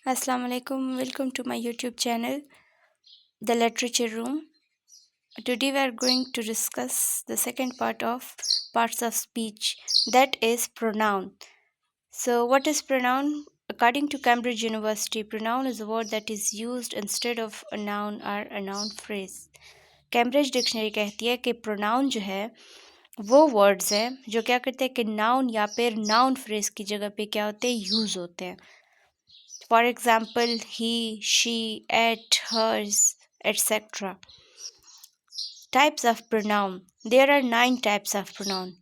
Assalamu alaikum. Welcome to my YouTube channel, The Literature Room. Today we are going to discuss the second part of parts of speech, that is pronoun. So, what is pronoun? According to Cambridge University, pronoun is a word that is used instead of a noun or a noun phrase. Cambridge dictionary कहती है कि pronoun जो है वो words हैं जो क्या करते हैं कि नाउन या फिर नाउन फ्रेज की जगह पे क्या होते हैं, यूज़ होते हैं. For example, he, she, it, hers, etc. Types of pronoun. There are 9 types of pronoun.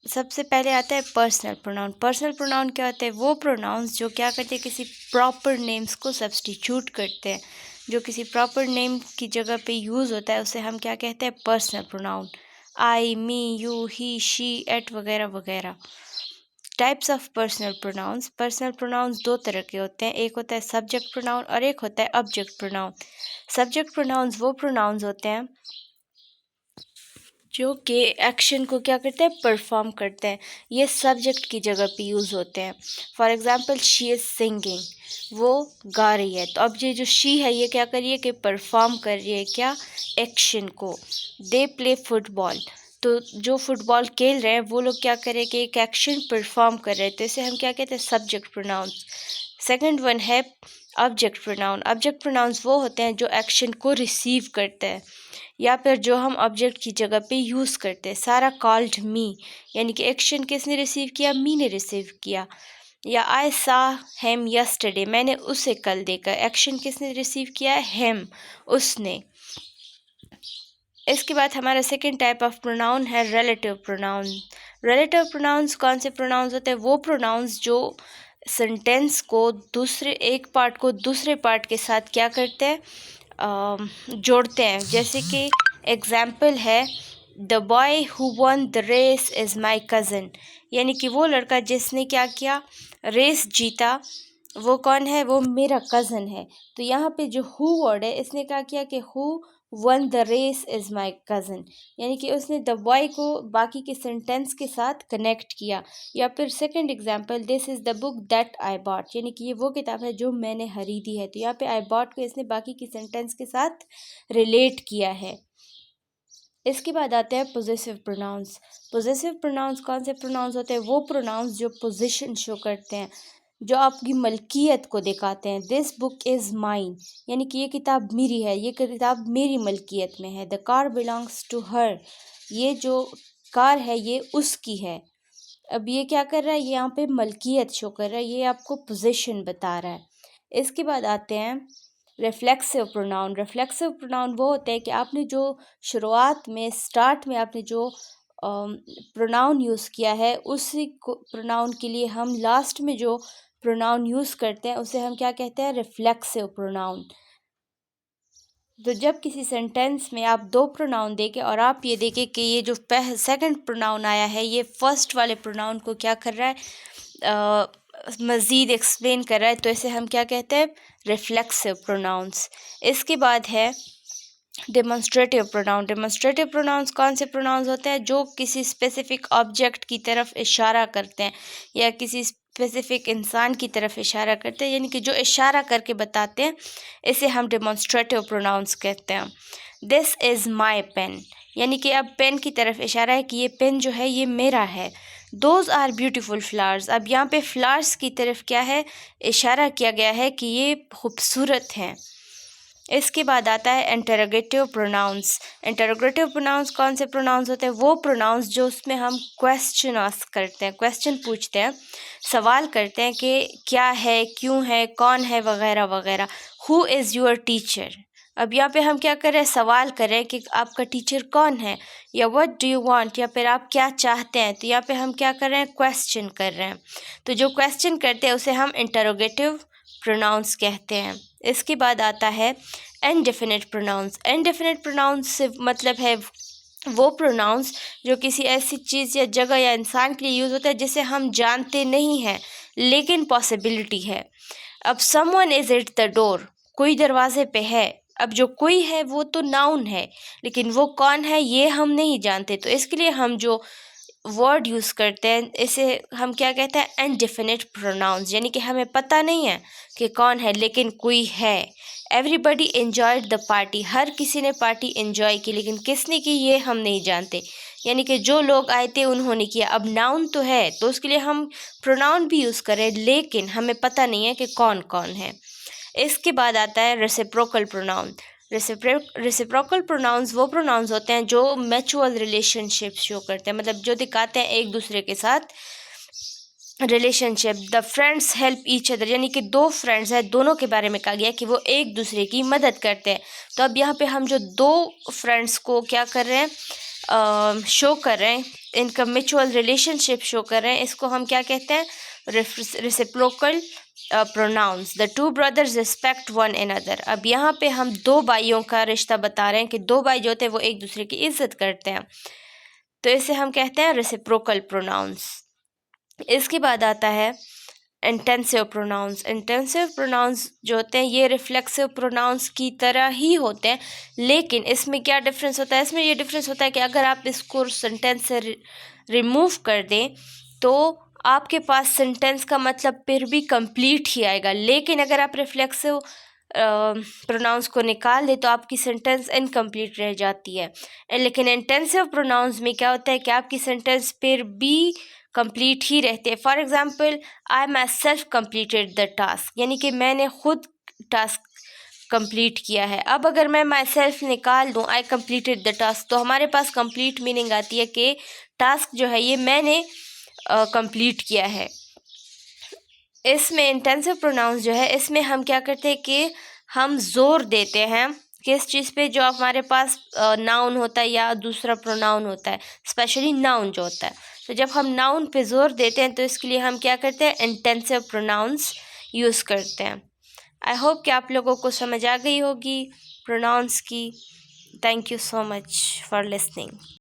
सबसे पहले आता है पर्सनल प्रोनाउन. पर्सनल प्रोनाउन क्या होते हैं? वो प्रोनाउंस जो क्या करते हैं, किसी प्रॉपर नेम्स को सब्स्टिट्यूट करते हैं. जो किसी प्रॉपर नेम की जगह पे यूज़ होता है उसे हम क्या कहते हैं? Personal pronoun. I, me, you, he, she, it वगैरह वगैरह. Types of personal pronouns. Personal pronouns 2 तरह के होते हैं. एक होता है सब्जेक्ट प्रोनाउन और एक होता है ऑब्जेक्ट प्रोनाउन. सब्जेक्ट प्रोनाउंस वो प्रोनाउंस होते हैं जो कि एक्शन को क्या करते हैं? परफॉर्म करते हैं. ये सब्जेक्ट की जगह पे यूज़ होते हैं. For example, she is singing, वो गा रही है. तो अब ये जो शी है ये क्या कर रही है कि परफॉर्म कर रही है क्या? एक्शन को. दे प्ले फुटबॉल, तो जो फुटबॉल खेल रहे हैं वो लोग क्या करें कि एक एक्शन परफॉर्म कर रहे हैं. तो इसे हम क्या कहते हैं? Subject pronouns. सेकंड वन है ऑब्जेक्ट प्रोनाउन. ऑब्जेक्ट प्रोनाउंस वो होते हैं जो एक्शन को रिसीव करते हैं या फिर जो हम ऑब्जेक्ट की जगह पे यूज़ करते हैं. सारा कॉल्ड मी, यानी कि एक्शन किसने रिसीव किया? मी ने रिसीव किया. या आई सा हेम यस्टरडे, मैंने उसे कल देखा. एक्शन किसने रिसीव किया है? हेम, उसने. इसके बाद हमारा सेकंड टाइप ऑफ प्रोनाउन है रिलेटिव प्रोनाउन. रिलेटिव प्रोनाउंस कौन से प्रोनाउंस होते हैं? वो प्रोनाउंस जो सेंटेंस को दूसरे एक पार्ट को दूसरे पार्ट के साथ क्या करते हैं? जोड़ते हैं. जैसे कि एग्जाम्पल है the boy who won the race is my cousin, यानी कि वो लड़का जिसने क्या किया? रेस जीता. वो कौन है? वो मेरा कज़न है. तो यहाँ पे जो हु वर्ड है इसने क्या किया कि who won the race is my cousin, यानी कि उसने द बॉय को बाकी के सेंटेंस के साथ कनेक्ट किया. या फिर second example, this is the book that I bought, यानी कि ये वो किताब है जो मैंने खरीदी है. तो यहाँ पे आई बॉट को इसने बाकी की सेंटेंस के साथ रिलेट किया है. इसके बाद आते हैं पोजेसिव प्रोनाउंस. पोजेसिव प्रोनाउंस कौन से प्रोनाउंस होते हैं? वो प्रोनाउंस जो पोजीशन शो करते हैं, जो आपकी मलकियत को दिखाते हैं. दिस बुक इज़ माइन, यानी कि ये किताब मेरी है, ये किताब मेरी मलकियत में है. The car belongs to her, ये जो कार है ये उसकी है. अब ये क्या कर रहा है? ये यहाँ पे मलकियत शो कर रहा है, ये आपको पोजीशन बता रहा है. इसके बाद आते हैं रिफ्लेक्सिव प्रोनाउन. रिफ्लेक्सिव प्रोनाउन वो होते हैं कि आपने जो शुरुआत में स्टार्ट में आपने जो प्रोनाउन यूज़ किया है उसी प्रोनाउन के लिए हम लास्ट में जो प्रोनाउन यूज़ करते हैं उसे हम क्या कहते हैं? Reflexive pronoun. तो जब किसी सेंटेंस में आप 2 प्रोनाउन देखें और आप ये देखें कि ये जो सेकंड प्रोनाउन आया है ये फर्स्ट वाले प्रोनाउन को क्या कर रहा है? मज़ीद एक्सप्लेन कर रहा है. तो इसे हम क्या कहते हैं? Reflexive pronouns. इसके बाद है डेमोन्स्ट्रेटिव प्रोनाउन. डेमोन्स्ट्रेटिव प्रोनाउंस कौन से प्रोनाउंस होते हैं? जो किसी स्पेसिफिक ऑब्जेक्ट की तरफ इशारा करते हैं या किसी स्पेसिफिक इंसान की तरफ इशारा करते हैं, यानी कि जो इशारा करके बताते हैं, इसे हम डेमोन्स्ट्रेटिव प्रोनाउंस कहते हैं. दिस इज़ माई पेन, यानी कि अब पेन की तरफ इशारा है कि ये पेन जो है ये मेरा है. दोज आर ब्यूटीफुल फ्लावर्स, अब यहाँ पे फ्लावर्स की तरफ क्या है? इशारा किया गया है कि ये खूबसूरत हैं. इसके बाद आता है इंटरोगेटिव प्रोनाउंस. इंटरोगेटिव प्रोनाउंस कौन से प्रोनाउंस होते हैं? वो प्रोनाउंस जो उसमें हम क्वेश्चन आस्क करते हैं, क्वेश्चन पूछते हैं, सवाल करते हैं कि क्या है, क्यों है, कौन है वगैरह वगैरह. हु इज़ योर टीचर, अब यहाँ पे हम क्या कर रहे हैं? सवाल कर रहे हैं कि आपका टीचर कौन है. या व्हाट डू यू वांट, या फिर आप क्या चाहते हैं. तो यहाँ पे हम क्या कर रहे हैं? क्वेश्चन कर रहे हैं. तो जो क्वेश्चन करते हैं उसे हम इंटरोगेटिव प्रोनाउंस कहते हैं. इसके बाद आता है इनडेफिनिट प्रोनाउंस. इनडेफिनिट प्रोनाउंस से मतलब है वो प्रोनाउंस जो किसी ऐसी चीज़ या जगह या इंसान के लिए यूज़ होता है जिसे हम जानते नहीं हैं लेकिन पॉसिबिलिटी है. अब someone is at the door, कोई दरवाजे पे है. अब जो कोई है वो तो नाउन है, लेकिन वो कौन है ये हम नहीं जानते. तो इसके लिए हम जो वर्ड यूज़ करते हैं, इसे हम क्या कहते हैं, इनडेफिनिट प्रोनाउंस, यानी कि हमें पता नहीं है कि कौन है लेकिन कोई है। एवरीबडी एन्जॉयड द पार्टी, हर किसी ने पार्टी एन्जॉय की, लेकिन किसने की ये हम नहीं जानते, यानी कि जो लोग आए थे उन्होंने किया। अब नाउन तो है तो उसके लिए हम प्रोनाउन भी यूज़ करें, लेकिन हमें पता नहीं है कि कौन कौन है। इसके बाद आता है रेसिप्रोकल प्रोनाउन। रेसिप्रोकल प्रोनाउंस वो प्रोनाउंस होते हैं जो म्यूचुअल रिलेशनशिप शो करते हैं, मतलब जो दिखाते हैं एक दूसरे के साथ relationship. The friends help each other, यानी कि दो फ्रेंड्स हैं, दोनों के बारे में कहा गया कि वो एक दूसरे की मदद करते हैं। तो अब यहाँ पे हम जो दो फ्रेंड्स को क्या कर रहे हैं, शो कर रहे हैं, इनका म्यूचुअल रिलेशनशिप शो कर रहे हैं, इसको हम क्या कहते हैं, reciprocal pronouns. The two brothers respect one another, अब यहाँ पे हम दो भाइयों का रिश्ता बता रहे हैं कि दो भाई जो होते हैं वो एक दूसरे की इज्जत करते हैं, तो इसे हम कहते हैं रेसिप्रोकल प्रोनाउंस। इसके बाद आता है इंटेंसिव प्रोनाउंस। इंटेंसिव प्रोनाउंस जो होते हैं ये रिफ्लेक्सिव प्रोनाउंस की तरह ही होते हैं, लेकिन इसमें क्या डिफरेंस होता है, इसमें ये डिफरेंस होता है कि अगर आप इसको सेंटेंस से रिमूव कर दें तो आपके पास सेंटेंस का मतलब फिर भी कंप्लीट ही आएगा, लेकिन अगर आप रिफ्लेक्सिव प्रोनाउंस को निकाल दें तो आपकी सेंटेंस इनकम्प्लीट रह जाती है। लेकिन इंटेंसिव प्रोनाउंस में क्या होता है कि आपकी सेंटेंस फिर भी कंप्लीट ही रहते हैं। For example, I my self completed the task, यानी कि मैंने खुद टास्क कंप्लीट किया है। अब अगर मैं माई सेल्फ निकाल दूँ, आई कंप्लीटेड द टास्क, तो हमारे पास कंप्लीट मीनिंग आती है कि टास्क जो है ये मैंने कंप्लीट किया है। इसमें इंटेंसिव प्रोनाउंस जो है इसमें हम क्या करते हैं कि हम जोर देते हैं किस चीज़ पे, जो हमारे पास नाउन होता है या दूसरा प्रोनाउन होता है, स्पेशली नाउन जो होता है। तो जब हम नाउन पे जोर देते हैं तो इसके लिए हम क्या करते हैं, इंटेंसिव प्रोनाउंस यूज़ करते हैं। आई होप कि आप लोगों को समझ आ गई होगी प्रोनाउंस की। Thank you so much for listening.